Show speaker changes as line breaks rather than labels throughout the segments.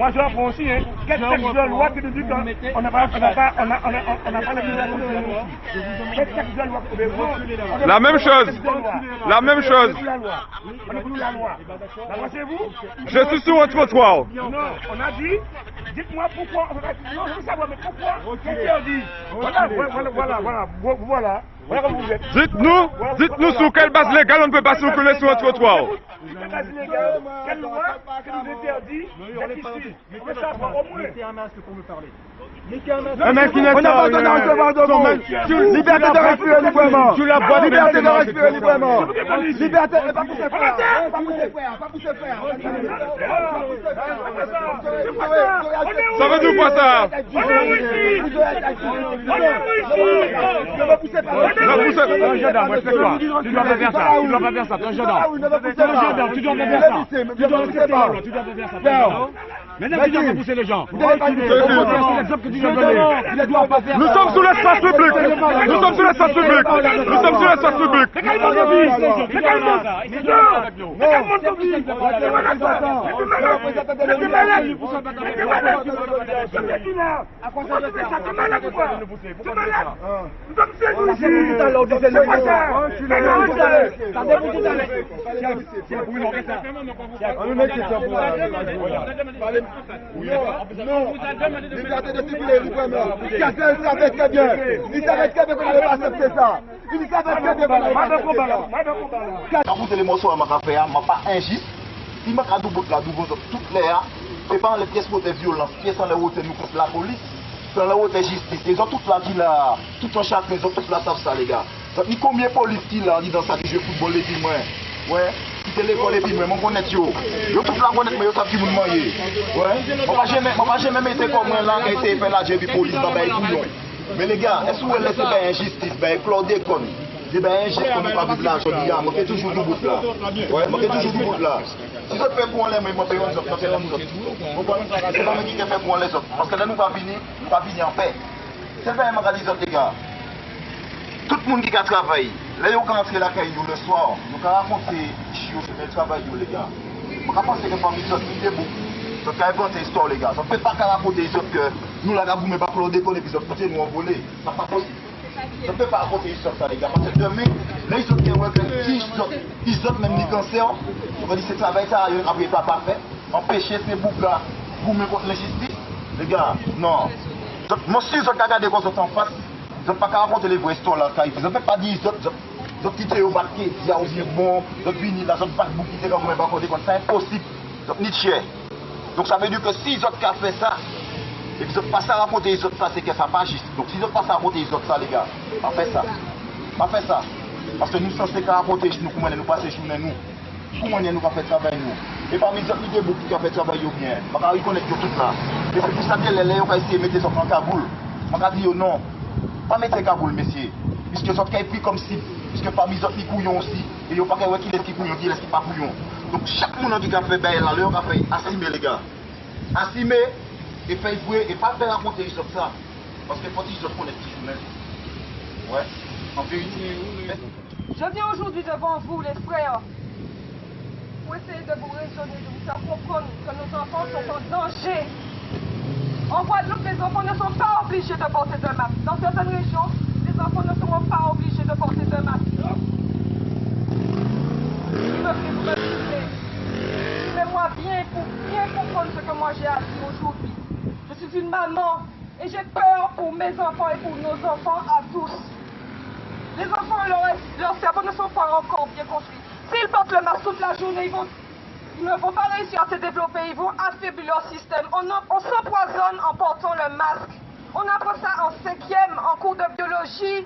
Moi je reprends aussi, hein. Quel texte de loi qui nous dit qu'on n'a pas l'obligation de venir ici? Quel texte de loi qui nous dit?
La même chose. La même chose.
On écoute la loi. La loi c'est vous?
Je suis sur un trottoir.
Non, on a dit, dites-moi pourquoi, non je veux savoir, mais pourquoi, qu'est-ce qu'on dit? Voilà comme vous êtes.
Dites-nous sur quelle base légale on ne peut pas circuler sur un trottoir.
Quelle base légale? Quelle loi qui nous interdit d'être ici? On veut savoir au moins.
Mettez un masque pour me parler.
Un mec qui n'est
on n'a pas besoin de recevoir de mots. Liberté de respirer librement. Liberté de respirer librement. Liberté, pas pour se faire. Pas pour se faire. Pas pour se faire.
Ça veut dire quoi ça?
Un gendarme, respecte-toi. Tu dois pas faire ça. Tu dois pas faire ça. Tu es un gendarme. Tu dois pas faire ça. Tu dois pas faire ça. Tu dois pas faire ça. Maintenant, tu dois pas pousser les gens.
Nous sommes sous l'espace public. Nous sommes sous l'espace public. Nous sommes sous l'espace public.
Non, liberté de circuler librement. Quelqu'un savait très bien. Il savait très bien qu'on n'allait pas accepter ça. Il savait très bien qu'on n'allait pas accepter ça.
Quand vous avez les morceaux à ma café, je pas injuste. Si je suis double la double toute l'air, c'est pas les pièces de violence, pièces dans les routes nous contre la police, dans les routes de justice. Les gens toute la ville là, tout en chaque maison, toute la savent ça les gars. Donc ni combien de police qui là, dit dans ça qui joue football et puis moi. Ouais. Quitter l'école et puis moi, mon connaît yo. Yo toute la connaît mais yo savent qui vous manger. Ouais. Moi pas jamais été comme moi là, été fait la JB police dans les couillons. Mais les gars, est-ce que vous laissez pas injustice, ben Claude comme je ben injuste comme pas vivre là, je dis moi fait toujours du bout là. Ouais, moi fait toujours du bout là. Si ça fait pour les mais moi paye on autres, c'est nous autres. Vous comprenez ça? C'est pas moi qui fait pour les autres parce que là nous pas venir en paix. C'est pas moi qui dis les gars. Tout le monde qui a travaillé, là ils ont rentré la caille le soir, nous avons raconté chiot sur le travail les gars. On va penser que famille autres qui debout. Donc quand inventer histoire les gars, on ne peut pas raconter les autres que nous la vous mais pas pour déconner puis autres côté nous en voler. Ça pas possible. On ne peut pas raconter les autres ça les gars parce que demain, là ils ont qui ils ont même ni cancer. On va dire ce travail ça après pas parfait. Empêcher ces boucles là, vous me contre l'injustice. Les gars, non. Donc moi si vous regardez quoi en face. Je ne peux pas raconter les vraies histoires là, je ne peux pas dire que quitter au baquet, il y a aussi bon, de venir dans un bac pour quitter comme un bac, c'est impossible. Donc Nietzsche. Donc ça veut dire que si les autres ont fait ça, et qu'ils ne pas à raconter les autres ça, c'est que ça pas juste. Donc si ils ne pas à raconter les autres ça, les gars, pas fait ça. Pas fait ça. Parce que nous sommes censés raconter nous, comment nous passer chez nous. Comment nous avons fait travail nous. Et parmi les autres, il y a beaucoup qui ont fait travail bien. Je vais reconnaître tout là. Et c'est pour ça que les gens ont essayé de mettre ça en Kaboul. Je vais dire non. Pas mettre les Kaboul, messieurs. Puisque les autres ont pris comme cible. Puisque parmi les autres, ils couillons aussi. Et ils n'ont pas qui laisse qui couillons, qui laisse qui pas couillons. Donc chaque monde qui a fait là, leur a fait assumer les gars. Assumer et faire jouer et pas faire raconter les autres ça. Parce que quand ils autres connaissent qui jouent. Ouais. En vérité.
Je viens aujourd'hui devant vous, les frères, pour essayer de vous raisonner, de vous faire comprendre que nos enfants sont en danger. En Guadeloupe, les enfants ne sont pas obligés de porter de masque. Dans certaines régions, les enfants ne seront pas obligés de porter de masque. Suivez-moi bien pour bien comprendre ce que moi j'ai à dire aujourd'hui. Je suis une maman et j'ai peur pour mes enfants et pour nos enfants à tous. Les enfants, leurs cerveaux ne sont pas encore bien construits. S'ils portent le masque toute la journée, ils ne vont pas réussir à se développer, ils vont affaiblir leur système. On s'empoisonne en portant le masque. On apprend ça en 5e, en cours de biologie.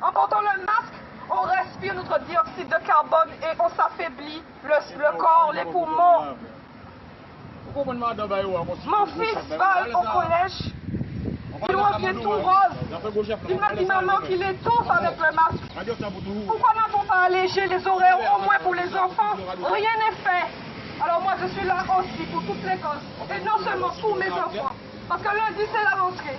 En portant le masque, on respire notre dioxyde de carbone et on s'affaiblit le corps, les poumons. Mon fils va au collège. Il revient tout rose. Il m'a dit maman qu'il étouffe avec le masque. Pourquoi n'a-t-on pas allégé les horaires au moins pour les enfants? Rien n'est fait. Alors moi je suis là aussi pour toutes les causes. Et non seulement pour mes enfants. Parce que lundi c'est la rentrée.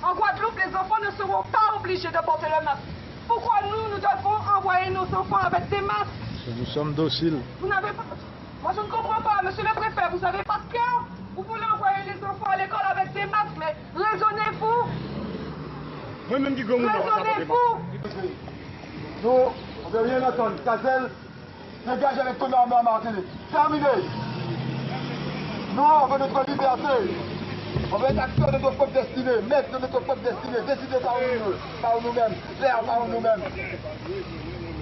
En Guadeloupe, les enfants ne seront pas obligés de porter le masque. Pourquoi nous devons envoyer nos enfants avec des masques?
Nous sommes dociles.
Vous n'avez pas... Moi je ne comprends pas, monsieur le préfet, vous n'avez pas de cœur? Vous voulez envoyer les enfants à l'école avec des masques, mais raisonnez-vous.
Moi-même qui gomme,
Raisonnez-vous.
Nous, on ne veut rien entendre. Cazel, dégage avec ton arme à Martinique. Terminé. Nous, on veut notre liberté. On veut être acteur de notre propre destinée, maître de notre propre destinée, décider par nous-mêmes, faire par nous-mêmes.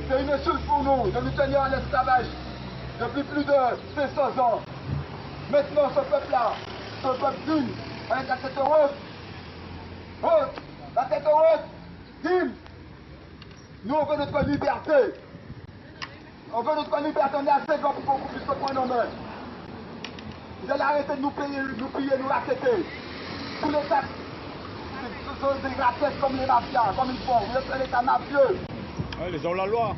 C'est une insulte pour nous de nous tenir en esclavage depuis plus de 500 ans. Maintenant, ce peuple-là, ce peuple digne, avec la tête haute, la tête haute, digne. Nous, on veut notre liberté. On veut notre liberté, on est assez grand pour qu'on puisse se prendre en main. Vous allez arrêter de nous payer, nous raqueter. Tous les taxes, ce sont des raquettes comme les mafias, comme ils font. Vous êtes un état mafieux.
Ouais, les gens ont la loi.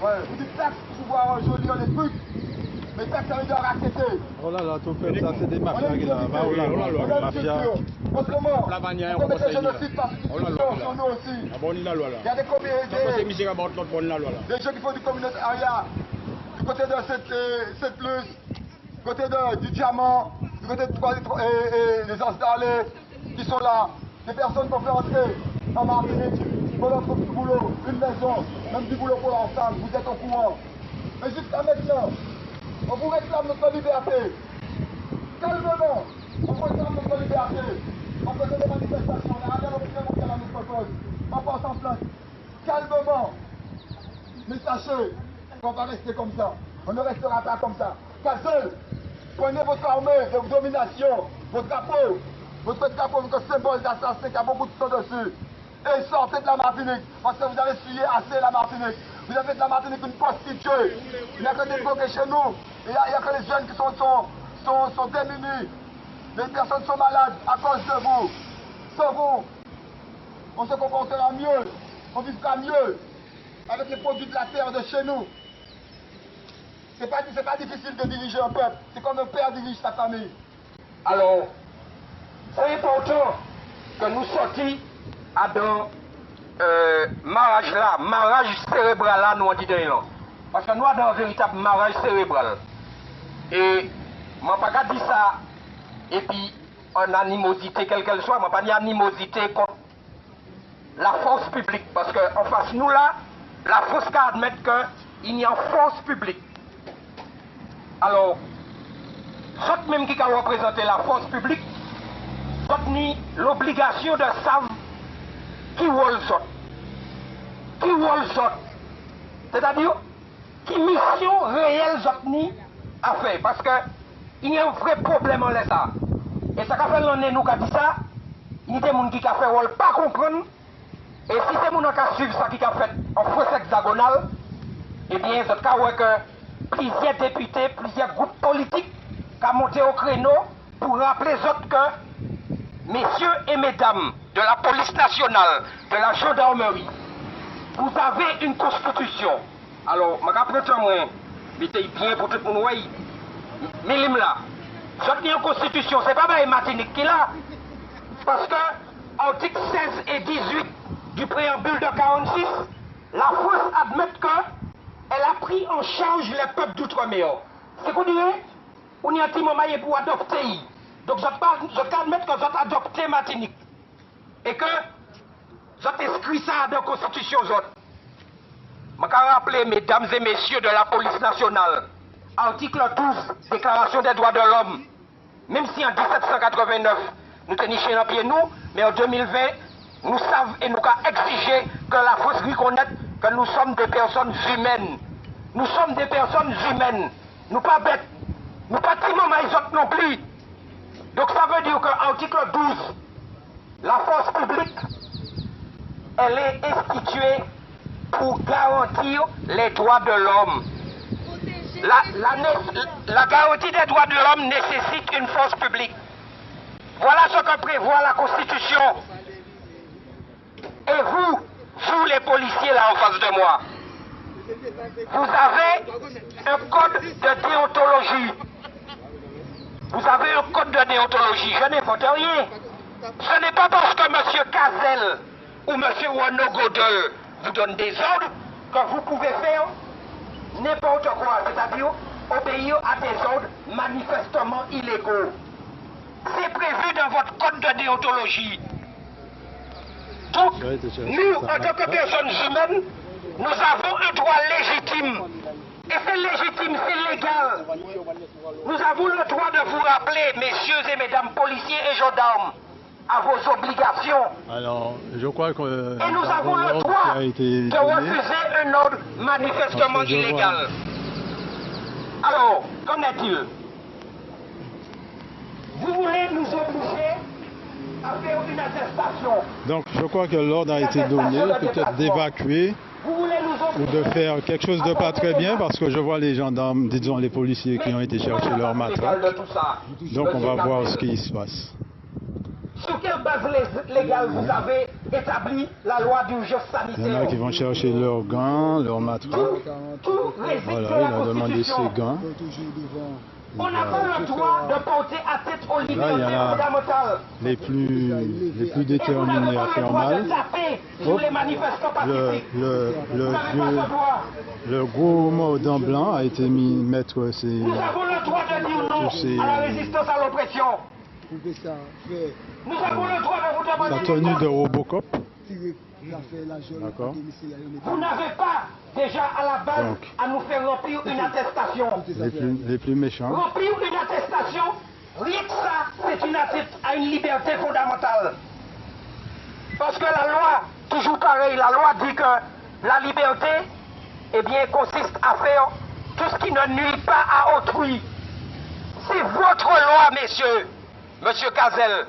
Ouais, vous dites taxes pour pouvoir enjolir les trucs. Mais taxes, ça veut dire raqueter.
Oh là là, tout fait ça, c'est des mafias qui là.
On a une culture. Autrement,
La bannière,
on
on
commet
va
des génocides par institution sur nous aussi.
La bonne la loi là.
Il y a des
C'est misère à notre bonne la loi là.
des gens qui font du communautariat, du côté de cette plus, du côté du diamant, du côté de les Ansdarlés qui sont là, des personnes qu'on fait entrer en Martinique, pour leur boulot, une maison, même du boulot pour l'ensemble, vous êtes au courant. Mais jusqu'à maintenant, on vous réclame notre liberté. Calmement, on vous réclame notre liberté. On faisait des manifestations, on a rien obtenu à notre cause. On passe en place. Calmement. Mais sachez qu'on va rester comme ça. On ne restera pas comme ça. Cazel, prenez votre armée de domination, votre drapeau, votre symbole d'assassin qui a beaucoup de sang dessus. Et sortez de la Martinique, parce que vous avez essuyé assez la Martinique. Vous avez fait de la Martinique une prostituée. Il n'y a que des bloqués chez nous. Il n'y a que les jeunes qui sont démunis. Les personnes sont malades à cause de vous. Sans vous, on se comportera mieux. On vivra mieux avec les produits de la terre de chez nous. C'est pas difficile de diriger un peuple. C'est comme un père dirige sa famille.
Alors, c'est important que nous sortions à dans mariage là, mariage cérébral là, nous on dit de là. Parce que nous avons un véritable mariage cérébral. Et moi pas dire ça, et puis en animosité quelle qu'elle soit, moi pas dire animosité contre la force publique. Parce qu'en face nous là, la force qui admet qu'il y a une force publique. Alors, ceux même qui ont représenté la force publique, ceux ont l'obligation de savoir qui rôle sort. Qui rôle sort. C'est-à-dire, qui mission réelle sort à faire. Parce qu'il y a un vrai problème en l'État. Et ça qu'a fait l'année nous qui dit ça, il y a des gens qui ont fait rôle pas comprendre. Et si c'est gens qui suivent ça qui a fait en fausse hexagonale, eh bien, c'est cas que plusieurs députés, plusieurs groupes politiques qui ont monté au créneau pour rappeler les autres que, messieurs et mesdames de la police nationale, de la gendarmerie, vous avez une constitution. Alors, je vais vous mettez bien pour tout le monde. Mais là, j'ai une constitution, c'est pas mal Martinique qui est là. Parce que, articles 16 et 18 du préambule de 46, la France admet qu'elle a pris en charge les peuples d'outre-mer. C'est qu'on dirait, on y a un petit moment pour adopter. Donc je admets que j'ai adopté Martinique. Et que j'ai inscrit ça dans la Constitution. Je vais rappeler, mesdames et messieurs de la police nationale, article 12, Déclaration des droits de l'homme. Même si en 1789, nous tenions chez nos pieds, nous, mais en 2020, nous savons et nous avons exigé que la France reconnaisse que nous sommes des personnes humaines. Nous sommes des personnes humaines. Nous pas bêtes. Nous pas timons non plus. Donc ça veut dire que l'article 12, la force publique, elle est instituée pour garantir les droits de l'homme. La garantie des droits de l'homme nécessite une force publique. Voilà ce que prévoit la Constitution. Et vous les policiers là en face de moi, vous avez un code de déontologie. Vous avez un code de déontologie. Je n'invente rien. Ce n'est pas parce que M. Cazel ou M. Wano Godel vous donne des ordres que vous pouvez faire n'importe quoi. C'est-à-dire obéir à des ordres manifestement illégaux. C'est prévu dans votre code de déontologie. Donc, nous, en tant que personnes humaines, nous avons un droit légitime. Et c'est légitime, c'est légal. Nous avons le droit de vous rappeler, messieurs et mesdames policiers et gendarmes, à vos obligations.
Alors, je crois que
et nous avons le droit de refuser un ordre manifestement illégal. Alors, qu'en est-il? Vous voulez nous obliger à faire une attestation?
Donc, je crois que l'ordre a été donné, peut-être d'évacuer ou de faire quelque chose de pas très bien, parce que je vois les gendarmes, disons les policiers qui ont été chercher leur matraque. Donc, on va voir ce qui se passe.
Sur quelle base légale vous avez établi la loi d'urgence sanitaire?
Il y en a qui vont chercher leurs gants, leurs matraques. Voilà, il a demandé ses gants.
On n'a pas le droit de porter atteinte aux libertés fondamentales.
Les plus déterminés à faire mal. Hop, le gros mordant blanc a été mis mettre ses...
Nous avons le droit de dire non à la résistance à l'oppression. Nous avons le droit de vous demander...
Sa tenue de Robocop. D'accord.
Vous n'avez pas déjà à la base à nous faire remplir une attestation.
Les plus méchants.
Remplir une attestation, rien que ça, c'est une atteinte à une liberté fondamentale. Parce que la loi, toujours pareil, la loi dit que la liberté, eh bien, consiste à faire tout ce qui ne nuit pas à autrui. C'est votre loi, messieurs, monsieur Cazel.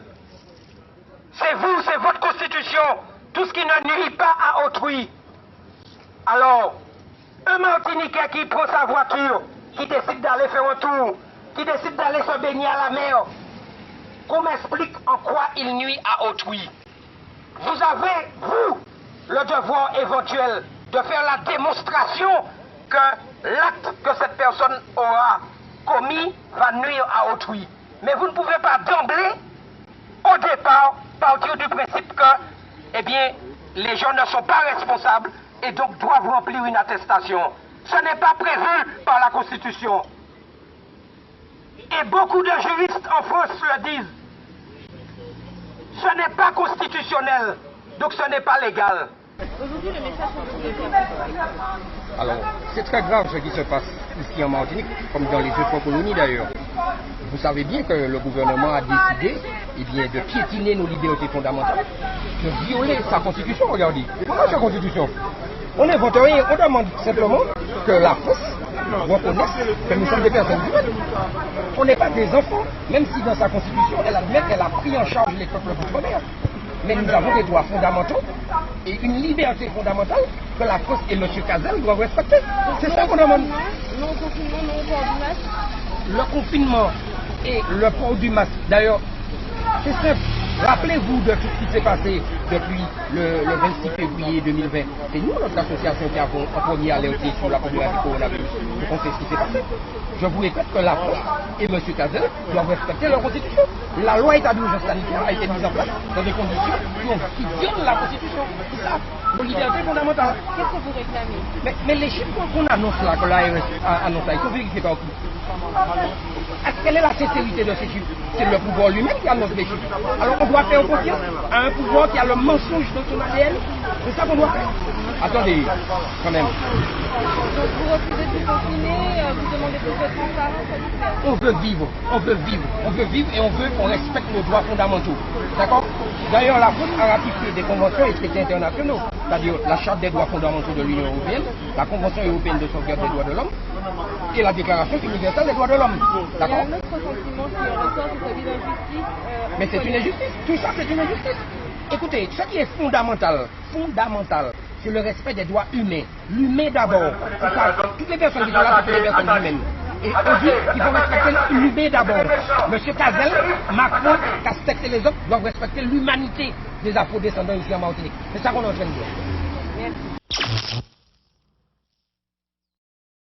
C'est vous, c'est votre constitution. Tout ce qui ne nuit pas à autrui. Alors, un Martiniquais qui prend sa voiture, qui décide d'aller faire un tour, qui décide d'aller se baigner à la mer, qu'on m'explique en quoi il nuit à autrui. Vous avez, vous, le devoir éventuel de faire la démonstration que l'acte que cette personne aura commis va nuire à autrui. Mais vous ne pouvez pas d'emblée, au départ, partir du principe que eh bien, les gens ne sont pas responsables et donc doivent remplir une attestation. Ce n'est pas prévu par la Constitution. Et beaucoup de juristes en France le disent. Ce n'est pas constitutionnel, donc ce n'est pas légal.
Aujourd'hui, le message est...
Alors, c'est très grave ce qui se passe ici en Martinique, comme dans les autres colonies d'ailleurs. Vous savez bien que le gouvernement a décidé de piétiner nos libertés fondamentales, de violer sa constitution, regardez. Comment sa constitution? On n'invente rien, on demande simplement que la France reconnaisse que nous sommes des personnes humaines. On n'est pas des enfants, même si dans sa constitution, elle admet qu'elle a pris en charge les peuples d'outre-mer. Mais nous avons des droits fondamentaux et une liberté fondamentale que la France et M. Cazel doivent respecter. C'est ça qu'on demande.
Non au confinement, non au port du masque.
Le confinement et le port du masque, d'ailleurs, c'est simple. Rappelez-vous de tout ce qui s'est passé depuis le 26 février 2020. C'est nous, notre association, qui avons en premier alerté sur la problématique coronavirus. On sait ce qui s'est passé. Je vous répète que la France et M. Cazel doivent respecter leur constitution. La loi état d'urgence sanitaire a été mise en place dans des conditions qui violent la constitution. C'est ça, nos libertés fondamentales.
Qu'est-ce que vous réclamez?
Mais les chiffres qu'on annonce là, que l'ARS annonce là, ils sont vérifiés par qui? Quelle est la sincérité de ces chiffres? C'est le pouvoir lui-même qui annonce les chiffres. Alors on doit faire confiance à un pouvoir qui a le mensonge dans son ADN. C'est ça qu'on doit faire. Attendez, quand même.
Donc vous refusez de vous confiner, vous demandez plus de transparence.
On veut vivre, on veut vivre, on veut vivre et on veut qu'on respecte nos droits fondamentaux. D'accord? D'ailleurs, la France a ratifié des conventions et traités internationaux, c'est-à-dire la Charte des droits fondamentaux de l'Union européenne, la Convention européenne de sauvegarde des droits de l'homme et la Déclaration universelle des droits de l'homme.
Il y a un autre sentiment qui ressort, c'est celui d'injustice.
Mais c'est une injustice, tout ça c'est une injustice. Écoutez, ce qui est fondamental, c'est le respect des droits humains. L'humain d'abord. Toutes les personnes qui sont là, c'est des personnes humaines. Et on dit qu'il faut respecter l'humain d'abord. Monsieur Cazel, Macron, Castex et les autres doivent respecter l'humanité des afro-descendants ici en Martinique. C'est ça qu'on est en train de dire.
Merci.